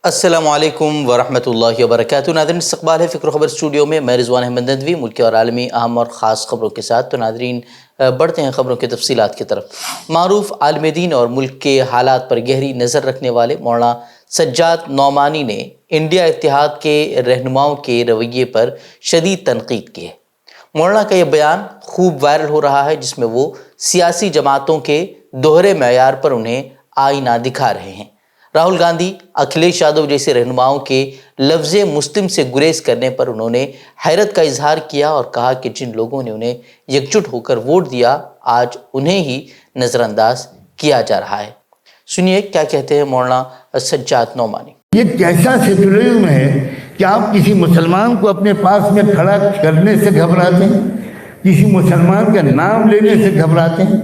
السلام علیکم ورحمۃ اللہ وبرکاتہ۔ ناظرین، استقبال ہے فکر و خبر اسٹوڈیو میں، میں رضوان احمد ندوی ملکی اور عالمی اہم اور خاص خبروں کے ساتھ۔ تو ناظرین، بڑھتے ہیں خبروں کے تفصیلات کی طرف۔ معروف عالم دین اور ملک کے حالات پر گہری نظر رکھنے والے مولانا سجاد نعمانی نے انڈیا اتحاد کے رہنماؤں کے رویے پر شدید تنقید کی ہے۔ مولانا کا یہ بیان خوب وائرل ہو رہا ہے، جس میں وہ سیاسی جماعتوں کے دوہرے معیار پر انہیں آئینہ دکھا رہے ہیں۔ راہل گاندھی، اکھلیش یادو جیسے رہنماؤں کے لفظ مسلم سے گریز کرنے پر انہوں نے حیرت کا اظہار کیا اور کہا کہ جن لوگوں نے انہیں یکجٹ ہو کر ووٹ دیا، آج انہیں ہی نظر انداز کیا جا رہا ہے۔ سنیے کیا کہتے ہیں مولانا سجاد نعمانی۔ یہ کیسا سیکولرزم ہے کہ آپ کسی مسلمان کو اپنے پاس میں کھڑا کرنے سے گھبراتے ہیں، کسی مسلمان کا نام لینے سے گھبراتے ہیں۔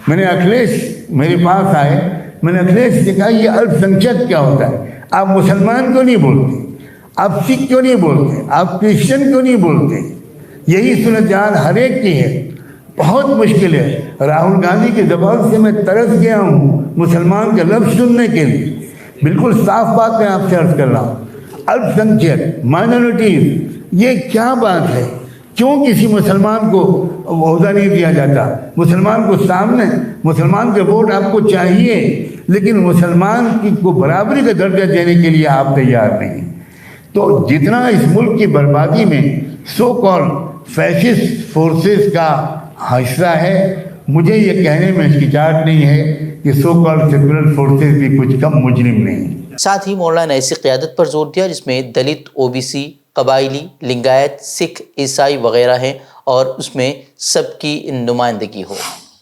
میں نے اکھلیش میرے پاس آئے، میں نے اکھلیش سے کہا یہ الپ سنکھیک کیا ہوتا ہے؟ آپ مسلمان کیوں نہیں بولتے؟ آپ سکھ کیوں نہیں بولتے؟ آپ کرسچن کیوں نہیں بولتے؟ یہی صورتحال ہر ایک کی ہے، بہت مشکل ہے۔ راہل گاندھی کی زبان سے میں ترس گیا ہوں مسلمان کا لفظ سننے کے لیے۔ بالکل صاف بات میں آپ سے عرض کر رہا ہوں، الپ سنکھیک، مائنورٹیز، یہ کیا بات ہے؟ کیوں کسی مسلمان کو عہدہ نہیں دیا جاتا؟ مسلمان کو سامنے، مسلمان کے ووٹ آپ کو چاہیے، لیکن مسلمان کو برابری کا درجہ دینے کے لیے آپ تیار نہیں ہیں۔ تو جتنا اس ملک کی بربادی میں سو کال فیشسٹ فورسز کا حصہ ہے، مجھے یہ کہنے میں ہچکچاہٹ نہیں ہے کہ سو کال سیکولر فورسز بھی کچھ کم مجرم نہیں۔ ساتھ ہی مولانا نے ایسی قیادت پر زور دیا جس میں دلت، او بی سی، قبائلی، لنگایت، سکھ، عیسائی وغیرہ ہیں اور اس میں سب کی نمائندگی ہو۔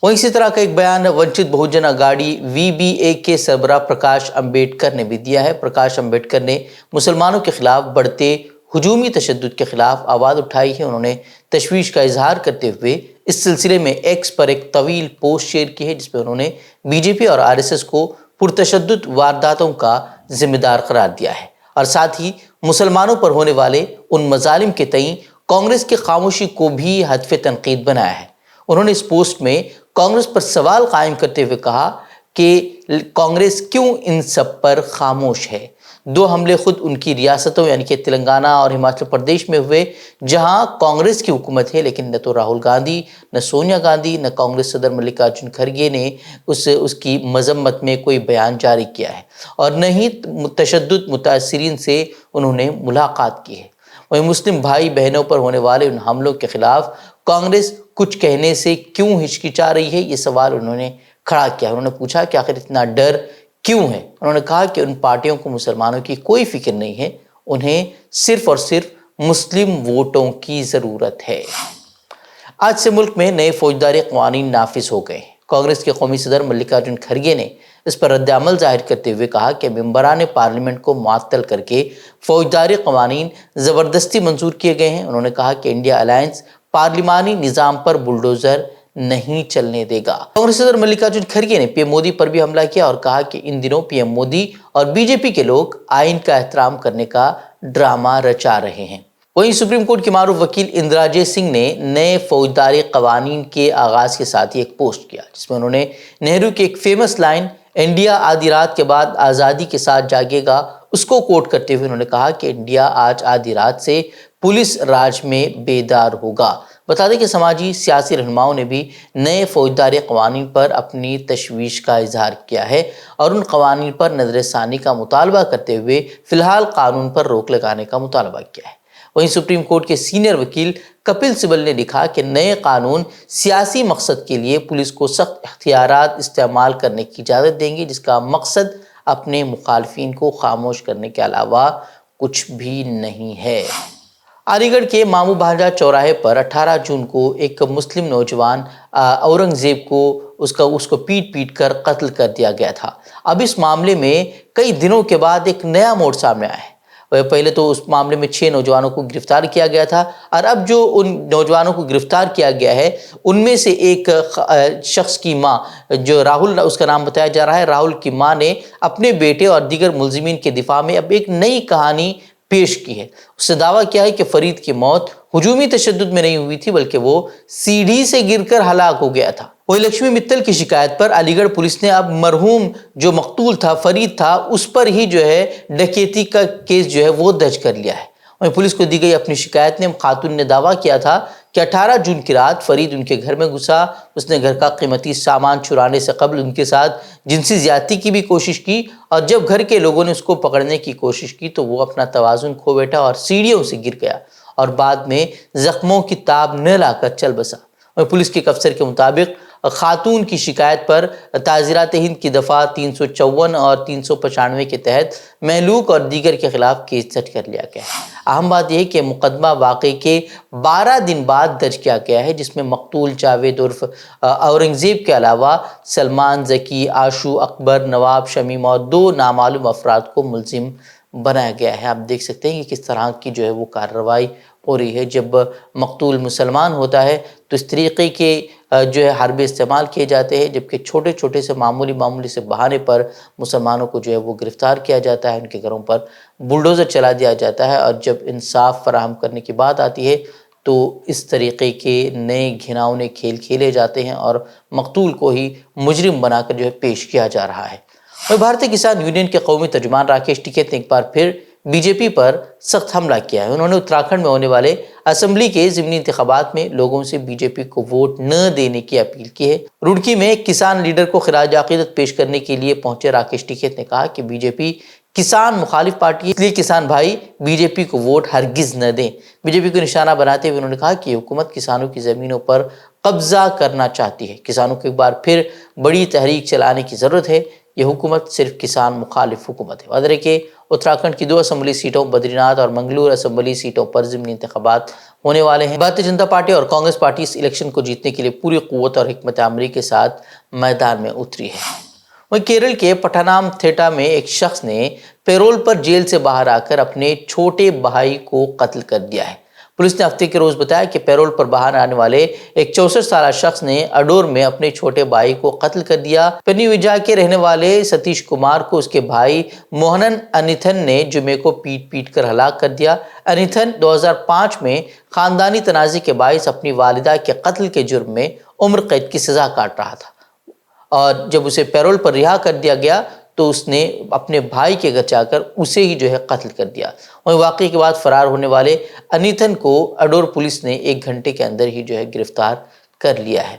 وہ اسی طرح کا ایک بیان ونچت بہوجن اگاڑی VBA کے سربراہ پرکاش امبیڈکر نے بھی دیا ہے۔ پرکاش امبیڈکر نے مسلمانوں کے خلاف بڑھتے ہجومی تشدد کے خلاف آواز اٹھائی ہے۔ انہوں نے تشویش کا اظہار کرتے ہوئے اس سلسلے میں ایکس پر ایک طویل پوسٹ شیئر کی ہے، جس میں انہوں نے BJP اور RSS کو پرتشدد وارداتوں کا ذمہ دار قرار دیا ہے اور ساتھ ہی مسلمانوں پر ہونے والے ان مظالم کے تئیں کانگریس کی خاموشی کو بھی ہدف تنقید بنایا ہے۔ انہوں نے اس پوسٹ میں کانگریس پر سوال قائم کرتے ہوئے کہا کہ کانگریس کیوں ان سب پر خاموش ہے؟ دو حملے خود ان کی ریاستوں یعنی کہ تلنگانہ اور ہماچل پردیش میں ہوئے، جہاں کانگریس کی حکومت ہے، لیکن نہ تو راہل گاندھی، نہ سونیا گاندھی، نہ کانگریس صدر ملکارجن کھڑگے نے اس کی مذمت میں کوئی بیان جاری کیا ہے اور نہ ہی تشدد متاثرین سے انہوں نے ملاقات کی ہے۔ وہیں مسلم بھائی بہنوں پر ہونے والے ان حملوں کے خلاف کانگریس کچھ کہنے سے کیوں ہچکچا رہی ہے، یہ سوال انہوں نے کھڑا کیا۔ انہوں نے پوچھا کہ آخر اتنا ڈر کیوں ہے؟ انہوں نے کہا کہ ان پارٹیوں کو مسلمانوں کی کوئی فکر نہیں ہے، انہیں صرف اور صرف مسلم ووٹوں کی ضرورت ہے۔ آج سے ملک میں نئے فوجداری قوانین نافذ ہو گئے۔ کانگریس کے قومی صدر ملکارجن کھڑگے نے اس پر رد عمل ظاہر کرتے ہوئے کہا کہ ممبران پارلیمنٹ کو معطل کر کے فوجداری قوانین زبردستی منظور کیے گئے ہیں۔ انہوں نے کہا کہ انڈیا الائنس پارلیمانی نظام پر بلڈوزر نہیں چلنے دے گا۔ کانگریس صدر ملکارجن کھڑگے نے PM مودی پر بھی حملہ کیا اور کہا کہ ان دنوں PM مودی اور BJP کے لوگ آئین کا احترام کرنے کا ڈرامہ رچا رہے ہیں۔ وہیں سپریم کورٹ کی معروف وکیل اندرا جے سنگھ نے نئے فوجداری قوانین کے آغاز کے ساتھ ہی ایک پوسٹ کیا، جس میں انہوں نے نہرو کی ایک فیمس لائن انڈیا آدھی رات کے بعد آزادی کے ساتھ جاگے گا اس کو کوٹ کرتے ہوئے انہوں نے کہا کہ انڈیا آج آدھی رات سے پولیس راج میں بیدار ہوگا۔ بتا دیں کہ سماجی سیاسی رہنماؤں نے بھی نئے فوجداری قوانین پر اپنی تشویش کا اظہار کیا ہے اور ان قوانین پر نظر ثانی کا مطالبہ کرتے ہوئے فی الحال قانون پر روک لگانے کا مطالبہ کیا ہے۔ وہیں سپریم کورٹ کے سینئر وکیل کپل سبل نے لکھا کہ نئے قانون سیاسی مقصد کے لیے پولیس کو سخت اختیارات استعمال کرنے کی اجازت دیں گے، جس کا مقصد اپنے مخالفین کو خاموش کرنے کے علاوہ کچھ بھی نہیں ہے۔ علی گڑھ کے مامو بھانجا چوراہے پر 18 جون کو ایک مسلم نوجوان اورنگ زیب کو اس کو پیٹ کر قتل کر دیا گیا تھا۔ اب اس معاملے میں کئی دنوں کے بعد ایک نیا موڑ سامنے آیا ہے۔ پہلے تو اس معاملے میں 6 نوجوانوں کو گرفتار کیا گیا تھا اور اب جو ان نوجوانوں کو گرفتار کیا گیا ہے ان میں سے ایک شخص کی ماں، جو راہل اس کا نام بتایا جا رہا ہے، راہل کی ماں نے اپنے بیٹے اور دیگر ملزمین کے دفاع میں اب ایک نئی کہانی پیش کی ہے۔ اس سے دعویٰ کیا ہے کہ فرید کی موت ہجومی تشدد میں نہیں ہوئی تھی، بلکہ وہ سیڑھی سے گر کر ہلاک ہو گیا تھا۔ وہی لکشمی متل کی شکایت پر علی گڑھ پولیس نے اب مرحوم جو مقتول تھا فرید تھا اس پر ہی جو ہے ڈکیتی کا کیس جو ہے وہ درج کر لیا ہے۔ وہیں پولیس کو دی گئی اپنی شکایت میں خاتون نے دعویٰ کیا تھا کہ 18 جون کی رات فرید ان کے گھر میں گھسا، اس نے گھر کا قیمتی سامان چرانے سے قبل ان کے ساتھ جنسی زیادتی کی بھی کوشش کی، اور جب گھر کے لوگوں نے اس کو پکڑنے کی کوشش کی تو وہ اپنا توازن کھو بیٹھا اور سیڑھیوں سے گر گیا اور بعد میں زخموں کی تاب نہ لا کر چل بسا۔ پولیس کے ایک افسر کے مطابق خاتون کی شکایت پر تعزیرات ہند کی دفعہ 354 اور 395 کے تحت مہلوک اور دیگر کے خلاف کیس درج کر لیا گیا ہے۔ اہم بات یہ ہے کہ مقدمہ واقعے کے 12 دن بعد درج کیا گیا ہے، جس میں مقتول جاوید عرف اورنگزیب کے علاوہ سلمان، ذکی، آشو، اکبر، نواب، شمیم اور 2 نامعلوم افراد کو ملزم بنایا گیا ہے۔ آپ دیکھ سکتے ہیں کہ کس طرح کی جو ہے وہ کارروائی ہو رہی ہے۔ جب مقتول مسلمان ہوتا ہے تو اس طریقے کے جو ہے حربے استعمال کیے جاتے ہیں، جبکہ چھوٹے چھوٹے سے معمولی سے بہانے پر مسلمانوں کو جو ہے وہ گرفتار کیا جاتا ہے، ان کے گھروں پر بلڈوزر چلا دیا جاتا ہے، اور جب انصاف فراہم کرنے کی بات آتی ہے تو اس طریقے کے نئے گھناؤنے کھیل کھیلے جاتے ہیں اور مقتول کو ہی مجرم بنا کر جو ہے پیش کیا جا رہا ہے۔ اور بھارتی کسان یونین کے قومی ترجمان راکیش ٹکیت نے ایک بار پھر بی جے پی پر سخت حملہ کیا ہے۔ انہوں نے اتراکھنڈ میں ہونے والے اسمبلی کے ضمنی انتخابات میں لوگوں سے بی جے پی کو ووٹ نہ دینے کی اپیل کی ہے۔ روڑکی میں ایک کسان لیڈر کو خراج عقیدت پیش کرنے کے لیے پہنچے راکیش ٹکیت نے کہا کہ بی جے پی کسان مخالف پارٹی ہے، اس لیے کسان بھائی بی جے پی کو ووٹ ہرگز نہ دیں۔ بی جے پی کو نشانہ بناتے ہوئے انہوں نے کہا کہ یہ حکومت کسانوں کی زمینوں پر قبضہ کرنا چاہتی ہے، کسانوں کو ایک بار پھر بڑی تحریک چلانے کی ضرورت ہے، یہ حکومت صرف کسان مخالف حکومت ہے۔ وادرے کے اتراکھنڈ کی 2 اسمبلی سیٹوں بدری ناتھ اور منگلور اسمبلی سیٹوں پر ضمنی انتخابات ہونے والے ہیں۔ بھارتیہ جنتا پارٹی اور کانگریس پارٹی اس الیکشن کو جیتنے کے لیے پوری قوت اور حکمت عملی کے ساتھ میدان میں اتری ہے۔ وہیں کیرل کے پٹھانام تھیٹا میں ایک شخص نے پیرول پر جیل سے باہر آ کر اپنے چھوٹے بھائی کو قتل کر دیا ہے۔ پولیس نے ہفتے کے روز بتایا کہ پیرول پر باہر آنے والے ایک 64 سالہ شخص نے اڈور میں اپنے چھوٹے بھائی کو قتل کر دیا۔ پنیویجا کے رہنے والے ستیش کمار کو اس کے بھائی موہنن انیتھن نے جمعے کو پیٹ کر ہلاک کر دیا۔ انیتھن 2005 میں خاندانی تنازع کے باعث اپنی والدہ کے قتل کے جرم میں عمر قید کی سزا کاٹ رہا تھا، اور جب اسے پیرول پر رہا کر دیا گیا تو اس نے اپنے بھائی کے گھر جا کر اسے ہی جو ہے قتل کر دیا۔ وہیں واقعے کے بعد فرار ہونے والے انیتھن کو اڈور پولیس نے 1 گھنٹے کے اندر ہی جو ہے گرفتار کر لیا ہے۔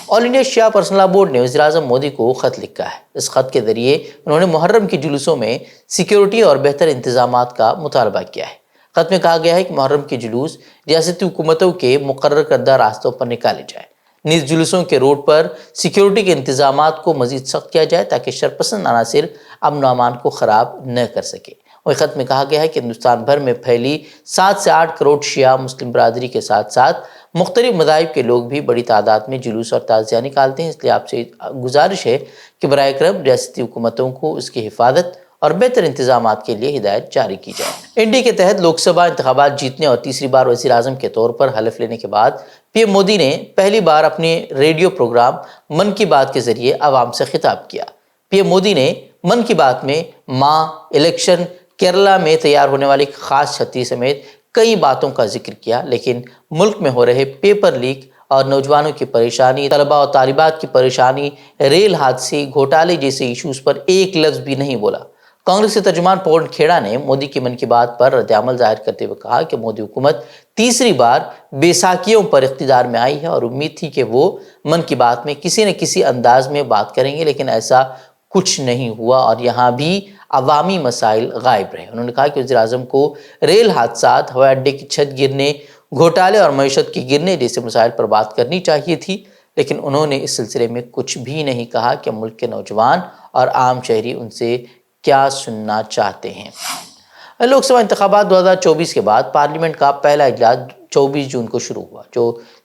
آل انڈیا شیعہ پرسنل لا بورڈ نے وزیر اعظم مودی کو خط لکھا ہے۔ اس خط کے ذریعے انہوں نے محرم کے جلوسوں میں سیکیورٹی اور بہتر انتظامات کا مطالبہ کیا ہے۔ خط میں کہا گیا ہے کہ محرم کے جلوس ریاستی حکومتوں کے مقرر کردہ راستوں پر نکالے جائیں، نیز جلوسوں کے روڈ پر سیکیورٹی کے انتظامات کو مزید سخت کیا جائے تاکہ شرپسند عناصر امن و امان کو خراب نہ کر سکے۔ وہیں خط میں کہا گیا ہے کہ ہندوستان بھر میں پھیلی 7 سے 8 کروڑ شیعہ مسلم برادری کے ساتھ ساتھ مختلف مذاہب کے لوگ بھی بڑی تعداد میں جلوس اور تعزیہ نکالتے ہیں، اس لیے آپ سے گزارش ہے کہ براہ کرم ریاستی حکومتوں کو اس کی حفاظت اور بہتر انتظامات کے لیے ہدایت جاری کی جائے۔ این ڈی اے کے تحت لوک سبھا انتخابات جیتنے اور تیسری بار وزیر اعظم کے طور پر حلف لینے کے بعد پی ایم مودی نے پہلی بار اپنے ریڈیو پروگرام من کی بات کے ذریعے عوام سے خطاب کیا۔ پی ایم مودی نے من کی بات میں ماں، الیکشن، کیرلا میں تیار ہونے والی خاص چھتری سمیت کئی باتوں کا ذکر کیا، لیکن ملک میں ہو رہے پیپر لیک اور نوجوانوں کی پریشانی، طلباء اور طالبات کی پریشانی، ریل حادثے، گھوٹالے جیسے ایشوز پر ایک لفظ بھی نہیں بولا۔ کانگریس کے ترجمان پون کھیڑا نے مودی کی من کی بات پر رد عمل ظاہر کرتے ہوئے کہا کہ مودی حکومت تیسری بار بیساکھیوں پر اقتدار میں آئی ہے اور امید تھی کہ وہ من کی بات میں کسی نہ کسی انداز میں بات کریں گے، لیکن ایسا کچھ نہیں ہوا اور یہاں بھی عوامی مسائل غائب رہے۔ انہوں نے کہا کہ وزیر اعظم کو ریل حادثات، ہوائی اڈے کی چھت گرنے، گھوٹالے اور معیشت کے گرنے جیسے مسائل پر بات کرنی چاہیے تھی، لیکن انہوں نے اس سلسلے میں کچھ بھی نہیں کہا کہ ملک کے نوجوان اور عام شہری ان سے کیا سننا چاہتے ہیں۔ لوک سبھا انتخابات 2024 کے بعد پارلیمنٹ کا پہلا اجلاس 24 جون کو شروع ہوا، جو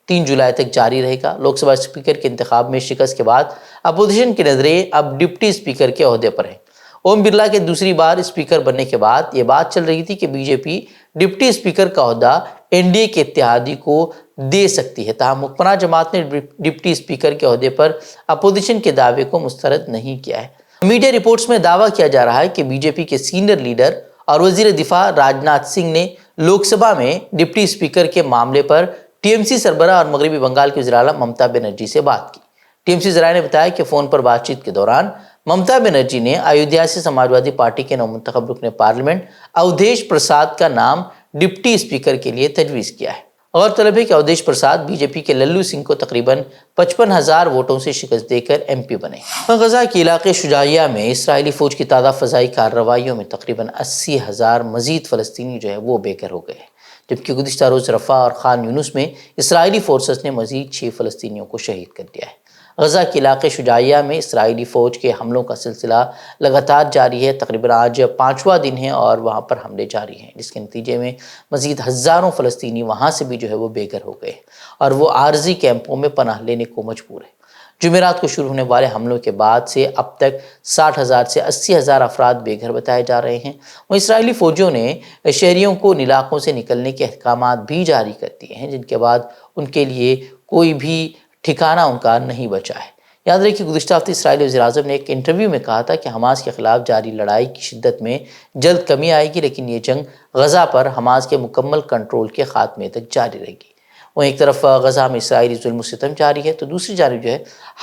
3 جولائی تک جاری رہے گا۔ لوک سبھا اسپیکر کے انتخاب میں شکست کے بعد اپوزیشن کی نظریں اب ڈپٹی اسپیکر کے عہدے پر ہیں۔ اوم برلا کے دوسری بار اسپیکر بننے کے بعد یہ بات چل رہی تھی کہ بی جے پی ڈپٹی اسپیکر کا عہدہ این ڈی اے کے اتحادی کو دے سکتی ہے، تاہم حکمراں جماعت نے ڈپٹی اسپیکر کے عہدے پر اپوزیشن کے دعوے کو مسترد نہیں کیا ہے۔ میڈیا رپورٹس میں دعویٰ کیا جا رہا ہے کہ بی جے پی کے سینئر لیڈر اور وزیر دفاع راجناتھ سنگھ نے لوک سبھا میں ڈپٹی اسپیکر کے معاملے پر ٹی ایم سی سربراہ اور مغربی بنگال کے وزیر اعلیٰ ممتا بنرجی سے بات کی۔ TMC ذرائع نے بتایا کہ فون پر بات چیت کے دوران ممتا بنرجی نے ایودھیا سے سماجوادی پارٹی کے نومنتخب رکن پارلیمنٹ اودھیش پرساد کا نام ڈپٹی اسپیکر کے لیے تجویز کیا ہے۔ غورطلب ہے کہ اودھیش پرساد BJP کے للو سنگھ کو تقریباً 55,000 ووٹوں سے شکست دے کر MP بنے۔ غزہ کے علاقے شجاعیہ میں اسرائیلی فوج کی تازہ فضائی کارروائیوں میں تقریباً 80,000 مزید فلسطینی وہ بے گھر ہو گئے، جبکہ گزشتہ روز رفح اور خان یونس میں اسرائیلی فورسز نے مزید 6 فلسطینیوں کو شہید کر دیا ہے۔ غزہ کے علاقے شجاعیہ میں اسرائیلی فوج کے حملوں کا سلسلہ لگاتار جاری ہے۔ تقریباً آج 5واں دن ہے اور وہاں پر حملے جاری ہیں، جس کے نتیجے میں مزید ہزاروں فلسطینی وہاں سے بھی وہ بے گھر ہو گئے اور وہ عارضی کیمپوں میں پناہ لینے کو مجبور ہیں۔ جمعرات کو شروع ہونے والے حملوں کے بعد سے اب تک 60,000 سے 80,000 افراد بے گھر بتائے جا رہے ہیں۔ وہ اسرائیلی فوجوں نے شہریوں کو ان علاقوں سے نکلنے کے احکامات بھی جاری کر دیے ہیں، جن کے بعد ان کے لیے کوئی بھی ٹھکانہ ان کا نہیں بچا ہے۔ یاد رہے کہ گزشتہ ہفتے اسرائیلی وزیراعظم نے ایک انٹرویو میں کہا تھا کہ حماس کے خلاف جاری لڑائی کی شدت میں جلد کمی آئے گی، لیکن یہ جنگ غزہ پر حماس کے مکمل کنٹرول کے خاتمے تک جاری رہے گی۔ وہ ایک طرف غزہ میں اسرائیلی ظلم و ستم جاری ہے، تو دوسری جانب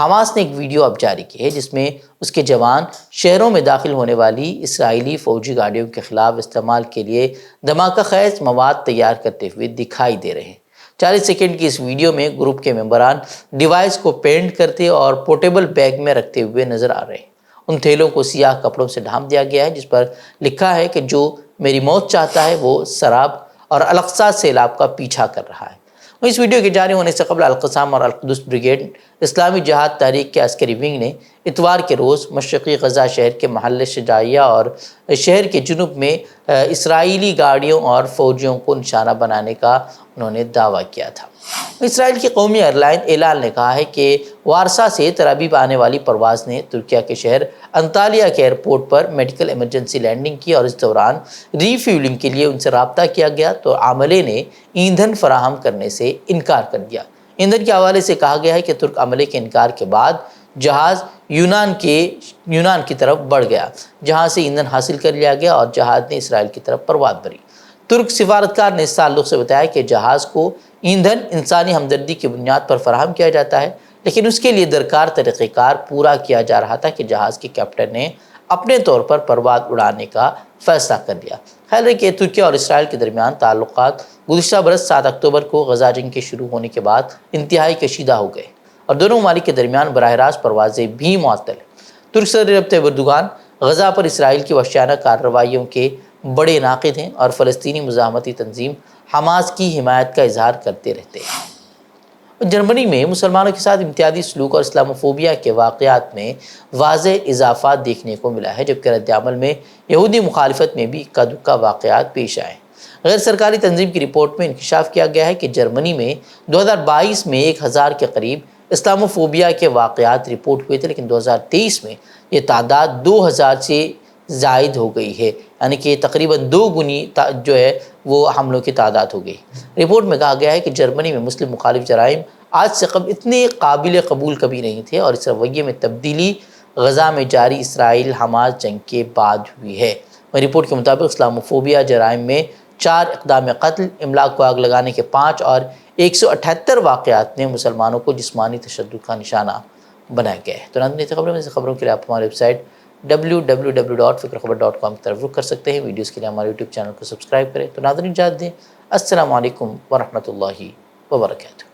حماس نے ایک ویڈیو اب جاری کی ہے جس میں اس کے جوان شہروں میں داخل ہونے والی اسرائیلی فوجی گاڑیوں کے خلاف استعمال کے لیے دھماکہ خیز مواد تیار کرتے ہوئے دکھائی دے رہے ہیں۔ 40 سیکنڈ کی اس ویڈیو میں گروپ کے ممبران ڈیوائس کو پینٹ کرتے اور پورٹیبل بیگ میں رکھتے ہوئے نظر آ رہے ہیں۔ ان تھیلوں کو سیاہ کپڑوں سے ڈھانپ دیا گیا ہے، جس پر لکھا ہے کہ جو میری موت چاہتا ہے وہ سراب اور الاقصی سیلاب کا پیچھا کر رہا ہے۔ اس ویڈیو کے جاری ہونے سے قبل القسام اور القدس بریگیڈ اسلامی جہاد تحریک کے عسکری ونگ نے اتوار کے روز مشرقی غزہ شہر کے محلے شجاعیہ اور شہر کے جنوب میں اسرائیلی گاڑیوں اور فوجیوں کو نشانہ بنانے کا انہوں نے دعویٰ کیا تھا۔ اسرائیل کی قومی ایئرلائن ایلال نے کہا ہے کہ وارسا سے تل ابیب آنے والی پرواز نے ترکیہ کے شہر انطالیہ کے ایئرپورٹ پر میڈیکل ایمرجنسی لینڈنگ کی، اور اس دوران ری فیولنگ کے لیے ان سے رابطہ کیا گیا تو عملے نے ایندھن فراہم کرنے سے انکار کر دیا۔ ایندھن کے حوالے سے کہا گیا ہے کہ ترک عملے کے انکار کے بعد جہاز یونان کی طرف بڑھ گیا، جہاں سے ایندھن حاصل کر لیا گیا اور جہاز نے اسرائیل کی طرف پرواز بھری۔ ترک سفارتکار نے اس تعلق سے بتایا کہ جہاز کو ایندھن انسانی ہمدردی کی بنیاد پر فراہم کیا جاتا ہے، لیکن اس کے لیے درکار طریقہ کار پورا کیا جا رہا تھا کہ جہاز کے کیپٹن نے اپنے طور پر پرواز اڑانے کا فیصلہ کر لیا۔ خیال ہے کہ ترکیہ اور اسرائیل کے درمیان تعلقات گزشتہ برس 7 اکتوبر کو غزہ جنگ کے شروع ہونے کے بعد انتہائی کشیدہ ہو گئے اور دونوں ممالک کے درمیان براہ راست پروازیں بھی معطل ہیں۔ ترک صدر رجب طیب ایردوغان غزہ پر اسرائیل کی وحشیانہ کارروائیوں کے بڑے ناقد ہیں اور فلسطینی مزاحمتی تنظیم حماس کی حمایت کا اظہار کرتے رہتے ہیں۔ جرمنی میں مسلمانوں کے ساتھ امتیازی سلوک اور اسلاموفوبیا کے واقعات میں واضح اضافہ دیکھنے کو ملا ہے، جبکہ رد عمل میں یہودی مخالفت میں بھی اکا دکا واقعات پیش آئے۔ غیر سرکاری تنظیم کی رپورٹ میں انکشاف کیا گیا ہے کہ جرمنی میں 2022 میں 1000 کے قریب اسلاموفوبیا کے واقعات رپورٹ ہوئے تھے، لیکن 2023 میں یہ تعداد 2000 سے زائد ہو گئی ہے، یعنی کہ تقریباً 2 گنی وہ حملوں کی تعداد ہو گئی۔ رپورٹ میں کہا گیا ہے کہ جرمنی میں مسلم مخالف جرائم آج سے قبل اتنے قابل قبول کبھی نہیں تھے، اور اس رویے میں تبدیلی غزہ میں جاری اسرائیل حماس جنگ کے بعد ہوئی ہے۔ رپورٹ کے مطابق اسلاموفوبیا جرائم میں 4 اقدام قتل، املاک کو آگ لگانے کے 5 اور 178 واقعات میں مسلمانوں کو جسمانی تشدد کا نشانہ بنایا گیا ہے۔ تو ناظرین، خبروں میں سے خبروں کے لیے آپ ہماری ویب سائٹ www.fikrkhabar.com کی طرف رخ کر سکتے ہیں۔ ویڈیوز کے لیے ہمارے یوٹیوب چینل کو سبسکرائب کریں۔ تو ناظرین، اجازت دیں۔ السلام علیکم ورحمۃ اللہ وبرکاتہ۔